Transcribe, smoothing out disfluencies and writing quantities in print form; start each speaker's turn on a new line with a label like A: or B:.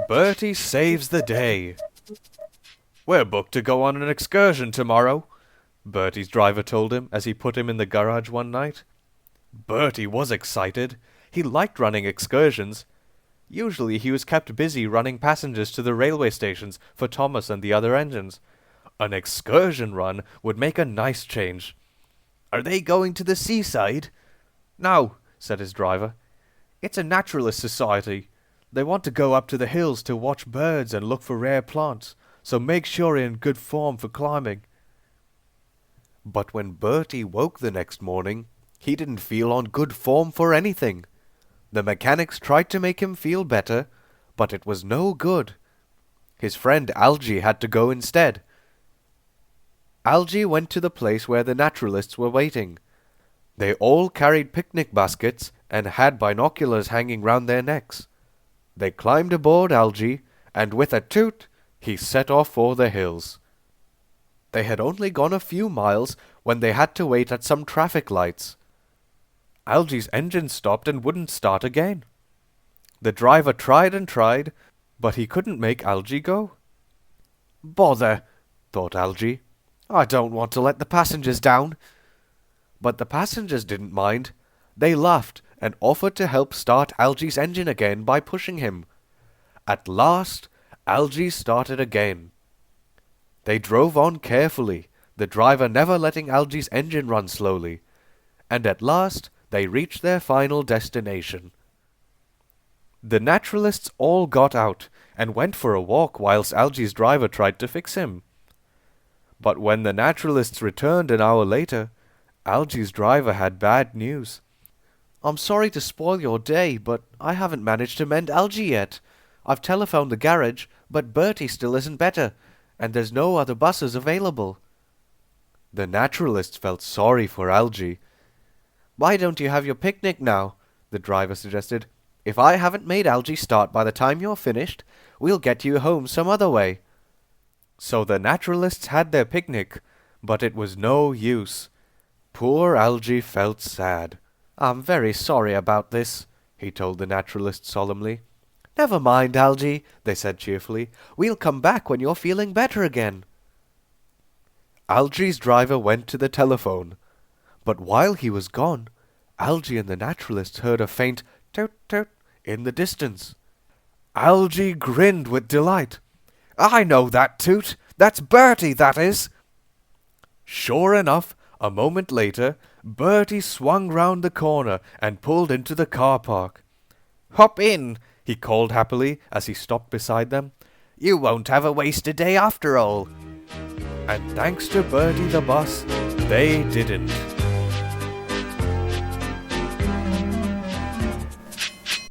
A: Bertie saves the day. We're booked to go on an excursion tomorrow, Bertie's driver told him as he put him in the garage one night. Bertie was excited. He liked running excursions. Usually he was kept busy running passengers to the railway stations for Thomas and the other engines. An excursion run would make a nice change. Are they going to the seaside? No, said his driver. It's a naturalist society. They want to go up to the hills to watch birds and look for rare plants, so make sure you're in good form for climbing. But when Bertie woke the next morning, he didn't feel on good form for anything. The mechanics tried to make him feel better, but it was no good. His friend Algy had to go instead. Algy went to the place where the naturalists were waiting. They all carried picnic baskets and had binoculars hanging round their necks. They climbed aboard Algy, and with a toot, he set off for the hills. They had only gone a few miles when they had to wait at some traffic lights. Algy's engine stopped and wouldn't start again. The driver tried and tried, but he couldn't make Algy go. Bother, thought Algy. I don't want to let the passengers down. But the passengers didn't mind. They laughed and offered to help start Algy's engine again by pushing him. At last, Algy started again. They drove on carefully, the driver never letting Algy's engine run slowly, and at last they reached their final destination. The naturalists all got out and went for a walk whilst Algy's driver tried to fix him. But when the naturalists returned an hour later, Algy's driver had bad news. I'm sorry to spoil your day, but I haven't managed to mend Algy yet. I've telephoned the garage, but Bertie still isn't better, and there's no other buses available. The naturalists felt sorry for Algy. Why don't you have your picnic now? The driver suggested. If I haven't made Algy start by the time you're finished, we'll get you home some other way. So the naturalists had their picnic, but it was no use. Poor Algy felt sad. I'm very sorry about this, he told the naturalists solemnly. Never mind, Algy, they said cheerfully. We'll come back when you're feeling better again. Algy's driver went to the telephone. But while he was gone, Algy and the naturalists heard a faint toot-toot in the distance. Algy grinned with delight. I know that toot. That's Bertie, that is. Sure enough, a moment later, Bertie swung round the corner and pulled into the car park. Hop in, he called happily as he stopped beside them. You won't have a wasted day after all. And thanks to Bertie the bus, they didn't.